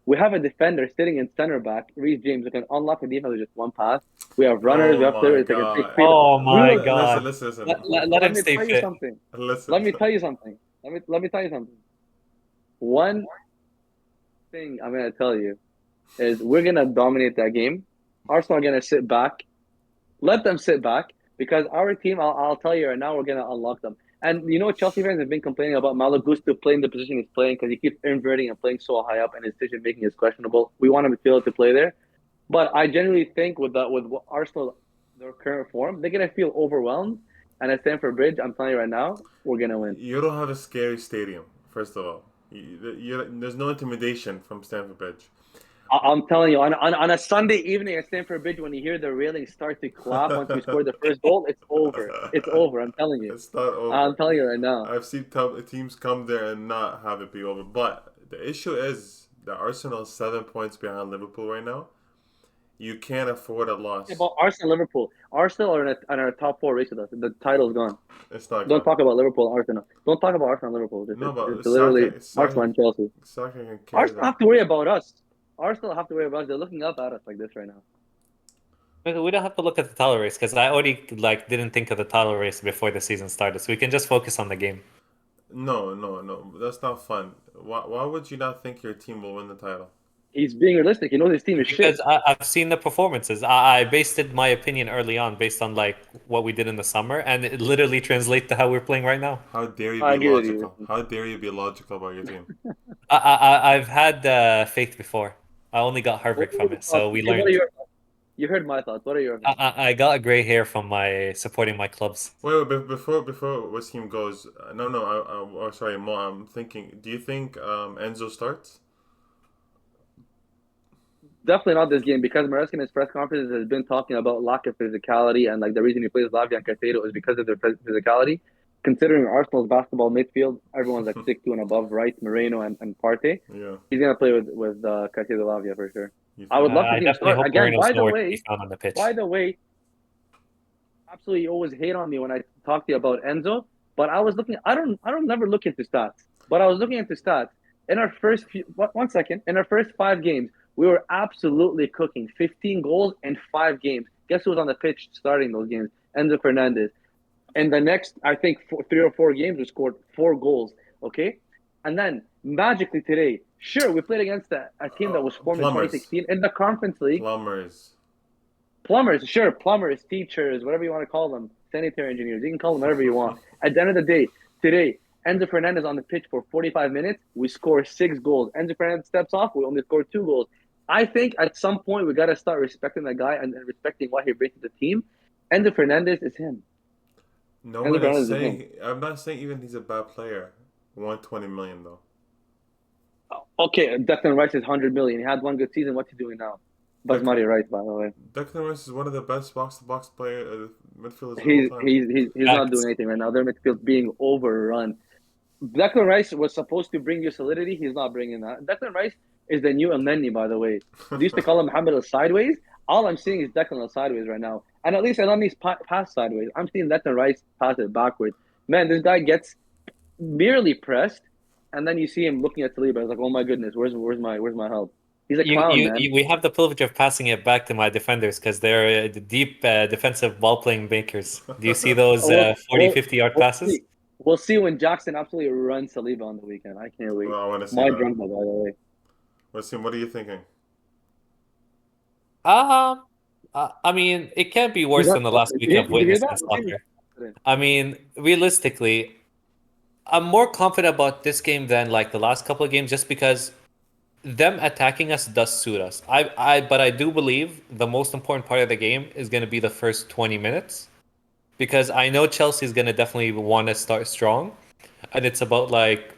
Speaker 3: We have a defender sitting in center back, Reece James, who can unlock the defense with just one pass. We have runners,
Speaker 1: Oh
Speaker 3: we have
Speaker 1: my
Speaker 3: players that can take
Speaker 1: god.
Speaker 3: freedom.
Speaker 2: Oh
Speaker 3: We
Speaker 2: my
Speaker 3: will.
Speaker 1: Listen,
Speaker 2: God.
Speaker 1: listen, listen,
Speaker 2: Let
Speaker 3: Let
Speaker 2: him
Speaker 3: me
Speaker 2: stay
Speaker 3: tell you
Speaker 2: fit.
Speaker 3: something.
Speaker 1: listen.
Speaker 3: Let me tell you something. Let me tell you something. One thing I'm gonna tell you is we're gonna dominate that game. Arsenal are gonna sit back. Let them sit back because our team, I'll tell you right now, we're gonna unlock them. And Chelsea fans have been complaining about Malo Gusto playing the position he's playing because he keeps inverting and playing so high up, and his decision making is questionable. We want him to feel to play there, but I genuinely think with Arsenal, their current form, they're gonna feel overwhelmed. And at Stamford Bridge, I'm telling you right now, we're gonna win.
Speaker 1: You don't have a scary stadium. First of all, there's no intimidation from Stamford Bridge.
Speaker 3: I'm telling you, on a Sunday evening at Stamford Bridge, when you hear the railings start to clap once we score the first goal, it's over. It's over. I'm telling you.
Speaker 1: It's not
Speaker 3: I'm
Speaker 1: over.
Speaker 3: telling you right now.
Speaker 1: I've seen teams come there and not have it be over. But the issue is that Arsenal is 7 points behind Liverpool right now. You can't afford a loss.
Speaker 3: About Arsenal, Liverpool. Arsenal are in our top four race with us. The title's gone.
Speaker 1: It's not
Speaker 3: Don't
Speaker 1: gone.
Speaker 3: talk about Liverpool, and Arsenal. Don't talk about Arsenal, and Liverpool.
Speaker 1: No,
Speaker 3: It's
Speaker 1: but
Speaker 3: literally
Speaker 1: Saka,
Speaker 3: Arsenal
Speaker 1: Saka,
Speaker 3: and Chelsea.
Speaker 1: Saka can carry
Speaker 3: Arsenal
Speaker 1: them.
Speaker 3: have to worry about us. Arsenal have to worry about us. They're looking up at us like this right now.
Speaker 2: We don't have to look at the title race because I already like didn't think of the title race before the season started, so we can just focus on the game.
Speaker 1: No, no, no. That's not fun. Why would you not think your team will win the title?
Speaker 3: He's being realistic. He knows his team is shit.
Speaker 2: Because I've seen the performances. I based my opinion early on based on like what we did in the summer, and it literally translates to how we're playing right now.
Speaker 1: How dare you
Speaker 3: I
Speaker 1: be
Speaker 3: agree with you.
Speaker 1: logical? How dare you be logical about your team?
Speaker 2: I've had faith before. I only got
Speaker 3: What
Speaker 2: Harvick
Speaker 3: are
Speaker 2: from
Speaker 3: your
Speaker 2: it,
Speaker 3: thoughts?
Speaker 2: so we
Speaker 3: What are
Speaker 2: learned.
Speaker 3: your thoughts? You heard my thoughts. What are your thoughts?
Speaker 2: I got a gray hair from my supporting my clubs.
Speaker 1: Before Wassim goes, no, no, oh, sorry, Mo, I'm thinking. Do you think Enzo starts?
Speaker 3: Definitely not this game because Maresca in his press conferences has been talking about lack of physicality and like the reason he plays Lavia and Caicedo is because of their physicality. Considering Arsenal's basketball midfield, everyone's like 6'2" and above, right? Moreno and Partey.
Speaker 1: Yeah.
Speaker 3: He's gonna play with Caicedo Lavia for sure.
Speaker 1: You
Speaker 3: I would
Speaker 1: think?
Speaker 3: love to
Speaker 2: I
Speaker 3: see him
Speaker 2: definitely
Speaker 3: start
Speaker 2: hope
Speaker 3: again.
Speaker 2: Moreno's nowhere to be found on the pitch.
Speaker 3: By the way, absolutely always hate on me when I talk to you about Enzo, but I was looking. I don't never look into stats, but I was looking into stats in our first few. One second, in our first 5 games, we were absolutely cooking. 15 goals in 5 games. Guess who was on the pitch starting those games? Enzo Fernandez. In the next, I think 3 or 4 games, we scored 4 goals. Okay, and then magically today, sure, we played against a team that was formed in
Speaker 1: Plumbers.
Speaker 3: 2016 in the Conference League.
Speaker 1: Plumbers.
Speaker 3: Plumbers, sure, plumbers, teachers, whatever you want to call them, sanitary engineers. You can call them whatever you want. At the end of the day, today, Enzo Fernandez on the pitch for 45 minutes. We score 6 goals. Enzo Fernandez steps off. We only score 2 goals. I think at some point we got to start respecting that guy and respecting what he brings to the team. Enzo Fernandez is him.
Speaker 1: No
Speaker 3: Enzo
Speaker 1: one is
Speaker 3: Fernandez is him.
Speaker 1: saying. I'm not saying even he's a bad player. 120 million though.
Speaker 3: Okay, Declan Rice is 100 million. He had one good season. What's he doing now? Basmati Rice, by the way.
Speaker 1: Declan Rice is one of the best box-to-box player midfielders of all
Speaker 3: He's
Speaker 1: time.
Speaker 3: he's he's, he's not doing
Speaker 2: Facts.
Speaker 3: anything right now. Their midfield being overrun. Declan Rice was supposed to bring you solidity. He's not bringing that. Declan Rice is the new Elneny, by the way. They used to call him Mohamed El Sideways. All I'm seeing is Declan El Sideways right now. And at least Elneny's pass sideways. I'm seeing Declan Rice pass it backwards. Man, this guy gets merely pressed, and then you see him looking at Saliba. It's like, oh my goodness, where's my help? He's a clown, man.
Speaker 2: We have the privilege of passing it back to my defenders because they're the deep defensive ball playing makers. Do you see those
Speaker 3: We'll,
Speaker 2: 40,
Speaker 3: we'll,
Speaker 2: 50-yard
Speaker 3: we'll
Speaker 2: passes?
Speaker 3: see. We'll see when Jackson absolutely runs Saliba on the weekend. I can't wait.
Speaker 1: Well, I want to see
Speaker 3: My
Speaker 1: that.
Speaker 3: drunk, by the way.
Speaker 1: Wassim, what are you thinking?
Speaker 2: Um, I mean, it can't be worse than the last week I've
Speaker 3: Did you hear
Speaker 2: witnessed in
Speaker 3: that?
Speaker 2: soccer. I mean, realistically, I'm more confident about this game than like the last couple of games just because them attacking us does suit us. But I do believe the most important part of the game is going to be the first 20 minutes because I know Chelsea's going to definitely want to start strong, and it's about like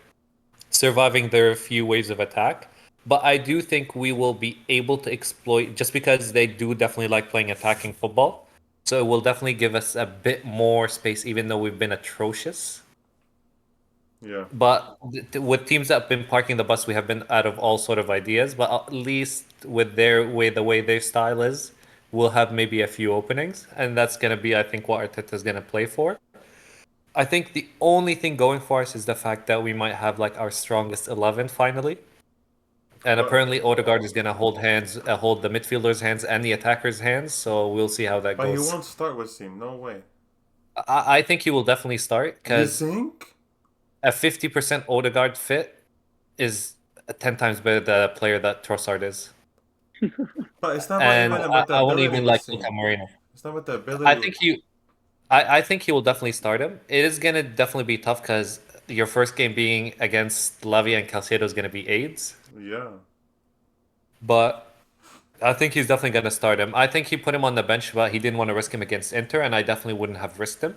Speaker 2: surviving their few waves of attack. But I do think we will be able to exploit just because they do definitely like playing attacking football. So it will definitely give us a bit more space, even though we've been atrocious.
Speaker 1: Yeah.
Speaker 2: But with teams that have been parking the bus, we have been out of all sort of ideas. But at least with the way their style is, we'll have maybe a few openings, and that's gonna be, I think, what Arteta's gonna play for. I think the only thing going for us is the fact that we might have like our strongest 11 finally, and
Speaker 1: But
Speaker 2: apparently Odegaard is gonna hold the midfielders' hands and the attackers' hands. So we'll see how that
Speaker 1: but he
Speaker 2: goes.
Speaker 1: won't start Wassim. No way.
Speaker 2: I think he will definitely start
Speaker 1: You
Speaker 2: because
Speaker 1: think?
Speaker 2: a 50% Odegaard fit is 10 times better than a player that Trossard is.
Speaker 1: But it's not about
Speaker 2: And
Speaker 1: even about the
Speaker 2: I won't
Speaker 1: ability,
Speaker 2: even like Luka
Speaker 1: Wassim.
Speaker 2: Moreno.
Speaker 1: It's not about the
Speaker 2: I
Speaker 1: ability.
Speaker 2: think I think he will definitely start him. It is gonna definitely be tough because your first game being against Lavia and Calcedo is gonna be AIDS.
Speaker 1: Yeah.
Speaker 2: But I think he's definitely gonna start him. I think he put him on the bench, but he didn't want to risk him against Inter, and I definitely wouldn't have risked him.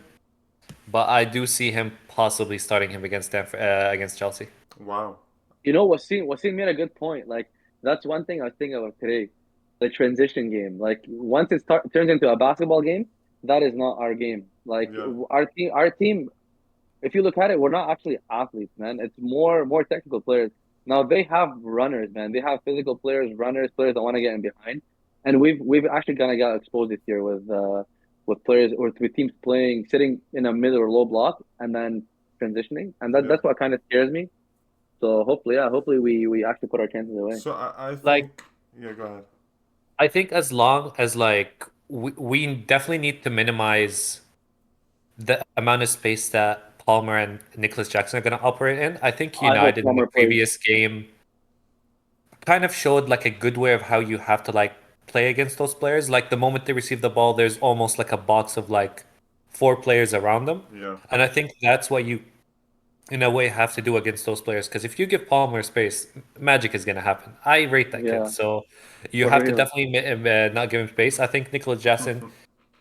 Speaker 2: But I do see him possibly starting him against Chelsea.
Speaker 1: Wow.
Speaker 3: You know, Wasim made a good point. Like that's one thing I was thinking of today, the transition game. Like once it turns into a basketball game, that is not our game. Like
Speaker 1: Yeah.
Speaker 3: our team. If you look at it, we're not actually athletes, man. It's more technical players. Now they have runners, man. They have physical players, runners, players that want to get in behind, and we've actually kind of got exposed this year with players or with teams playing sitting in a middle or low block and then transitioning, and
Speaker 1: Yeah.
Speaker 3: that's what kind of scares me. So hopefully we actually put our chances away.
Speaker 1: So I
Speaker 2: Like
Speaker 1: think. Yeah. Go ahead.
Speaker 2: I think as long as like we definitely need to minimize the amount of space that Palmer and Nicholas Jackson are going to operate in. I think
Speaker 3: I hope
Speaker 2: United in the
Speaker 3: Palmer plays.
Speaker 2: previous game kind of showed like a good way of how you have to like play against those players. Like the moment they receive the ball, there's almost like a box of like four players around them.
Speaker 1: Yeah.
Speaker 2: And I think that's what you, in a way, have to do against those players. Because if you give Palmer space, magic is going to happen. I rate that kid.
Speaker 3: Yeah,
Speaker 2: So you
Speaker 3: for
Speaker 2: have to
Speaker 3: real.
Speaker 2: definitely not give him space. I think Nicholas Jackson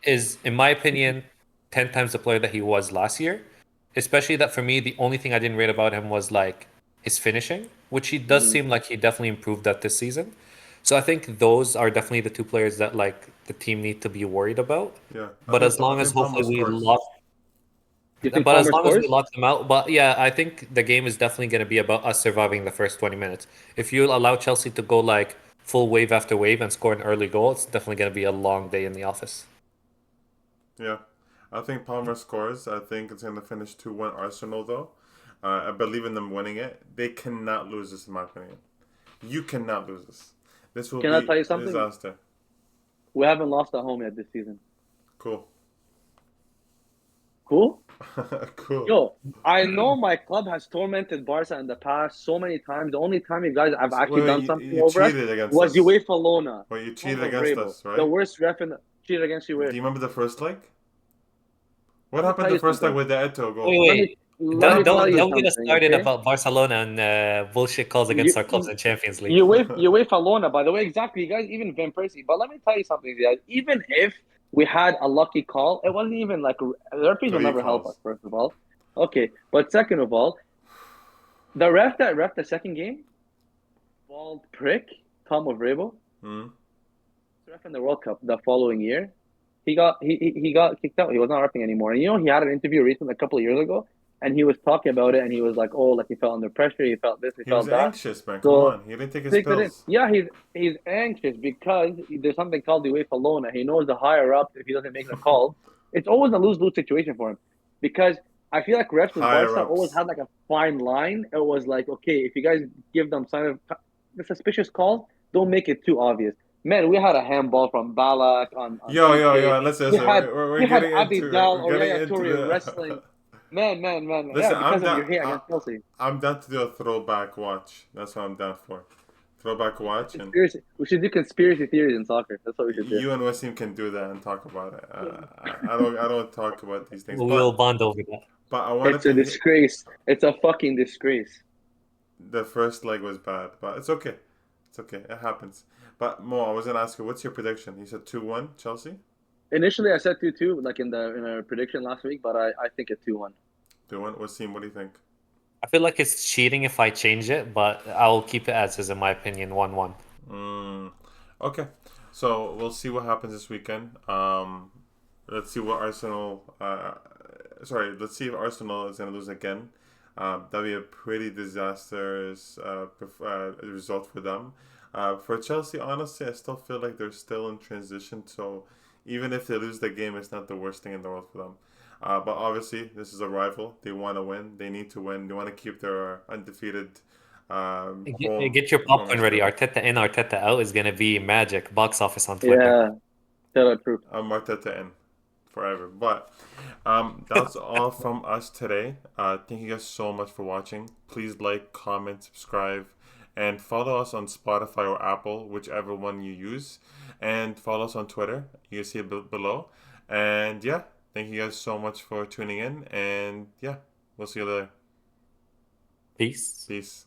Speaker 2: is, in my opinion, 10 times the player that he was last year. Especially that for me, the only thing I didn't rate about him was like his finishing, which he does
Speaker 3: Mhm.
Speaker 2: seem like he definitely improved that this season. So I think those are definitely the two players that like the team need to be worried about.
Speaker 1: Yeah.
Speaker 2: But as
Speaker 1: I
Speaker 2: long as
Speaker 1: think Palmer
Speaker 2: hopefully we
Speaker 1: scores.
Speaker 2: lock,
Speaker 3: You think
Speaker 2: but as
Speaker 3: Palmer
Speaker 2: long as we
Speaker 3: scores?
Speaker 2: lock them out, but yeah, I think the game is definitely going to be about us surviving the first 20 minutes. If you allow Chelsea to go like full wave after wave and score an early goal, it's definitely going to be a long day in the office.
Speaker 1: Yeah. I think Palmer scores. I think it's going to finish 2-1 Arsenal, though. I believe in them winning it. They cannot lose this, in my opinion. You cannot lose this. This will
Speaker 3: Can I
Speaker 1: be
Speaker 3: tell you
Speaker 1: a
Speaker 3: something?
Speaker 1: disaster.
Speaker 3: We haven't lost at home yet this season.
Speaker 1: Cool.
Speaker 3: Cool?
Speaker 1: Cool.
Speaker 3: Yo, I know my club has tormented Barca in the past so many times. The only time you guys have
Speaker 1: So,
Speaker 3: actually done something
Speaker 1: you
Speaker 3: over us
Speaker 1: cheated against
Speaker 3: was
Speaker 1: us.
Speaker 3: UEFA Lona,
Speaker 1: Well, you
Speaker 3: home
Speaker 1: cheated
Speaker 3: of
Speaker 1: against
Speaker 3: Vrabel.
Speaker 1: us,
Speaker 3: The
Speaker 1: right?
Speaker 3: worst ref in the cheated against you
Speaker 1: Do
Speaker 3: where?
Speaker 1: you remember the first leg? What
Speaker 3: Let me
Speaker 1: happened
Speaker 3: tell
Speaker 1: the
Speaker 3: you
Speaker 1: first leg
Speaker 3: something.
Speaker 1: with the Eto
Speaker 2: Wait,
Speaker 1: goal?
Speaker 3: Let me
Speaker 2: wait.
Speaker 1: What
Speaker 3: let me
Speaker 1: happened
Speaker 3: tell
Speaker 1: with
Speaker 3: you
Speaker 2: Don't
Speaker 1: the
Speaker 2: get us
Speaker 3: something,
Speaker 2: started
Speaker 3: okay?
Speaker 2: about Barcelona and bullshit calls against our clubs
Speaker 3: You
Speaker 2: in Champions League.
Speaker 3: You UEFA Lona, by the way, exactly. You guys even Van Persie. But let me tell you something, guys. Even if we had a lucky call, it wasn't even like the referees will
Speaker 1: three
Speaker 3: never help us.
Speaker 1: calls?
Speaker 3: First of all, okay. But second of all, the ref that ref the second game, bald prick, Tom of Vrabel,
Speaker 1: Hmm?
Speaker 3: ref in the World Cup the following year, he got kicked out. He was not refing anymore. And you know he had an interview recently a couple of years ago, and he was talking about it, and he was like, "Oh, like he felt under pressure, he felt this, he
Speaker 1: He was
Speaker 3: felt that."
Speaker 1: anxious, man. Come
Speaker 3: So
Speaker 1: on. He didn't take his
Speaker 3: takes it in.
Speaker 1: pills.
Speaker 3: Yeah, he's anxious because there's something called the UEFA loan, and he knows the higher up if he doesn't make the call, it's always a lose-lose situation for him. Because I feel like refs with
Speaker 1: Higher
Speaker 3: Barca always
Speaker 1: ups.
Speaker 3: had like a fine line. It was like, okay, if you guys give them sign of the suspicious calls, don't make it too obvious. Man, we had a handball from Balak on
Speaker 1: Yo.
Speaker 3: PK.
Speaker 1: Listen,
Speaker 3: We
Speaker 1: listen.
Speaker 3: had
Speaker 1: We're
Speaker 3: we had
Speaker 1: getting into
Speaker 3: Abidal
Speaker 1: we're
Speaker 3: or
Speaker 1: getting
Speaker 3: Yaya
Speaker 1: into
Speaker 3: Toure
Speaker 1: the.
Speaker 3: wrestling. Man. Yeah,
Speaker 1: Listen,
Speaker 3: because of your hate against Chelsea.
Speaker 1: I'm down to do a throwback watch. That's what I'm down for. Throwback watch, and
Speaker 3: Conspiracy. We should do conspiracy theories in soccer. That's what we should do.
Speaker 1: you and Wassim can do that and talk about it. I don't talk about these things,
Speaker 2: We will bond over that.
Speaker 1: but I wanted
Speaker 3: It's a
Speaker 1: to hit.
Speaker 3: disgrace. It's a fucking disgrace.
Speaker 1: The first leg was bad, but it's okay. It's okay. It happens. But Mo, I was gonna ask you, what's your prediction? You said 2-1 Chelsea.
Speaker 3: Initially, I said 2-2, like in a prediction last week, but I think it's 2-1.
Speaker 1: 2-1. Wassim, what do you think?
Speaker 2: I feel like it's cheating if I change it, but I'll keep it as is, in my opinion, 1-1.
Speaker 1: Mm, okay. So we'll see what happens this weekend. Let's see what Arsenal. Let's see if Arsenal is gonna lose again. That'd be a pretty disastrous result for them. For Chelsea, honestly, I still feel like they're still in transition. So even if they lose the game, it's not the worst thing in the world for them. But obviously, this is a rival. They want to win. They need to win. They want to keep their undefeated
Speaker 2: Get your
Speaker 1: home
Speaker 2: popcorn ready.
Speaker 1: record.
Speaker 2: Arteta in, Arteta out is gonna be magic. Box office on Twitter.
Speaker 3: Yeah, tell the truth.
Speaker 1: I'm Arteta in forever. But that's all from us today. Thank you guys so much for watching. Please like, comment, subscribe, and follow us on Spotify or Apple, whichever one you use. And follow us on Twitter. You can see it below. And yeah, thank you guys so much for tuning in. And yeah, we'll see you later.
Speaker 2: Peace.
Speaker 1: Peace.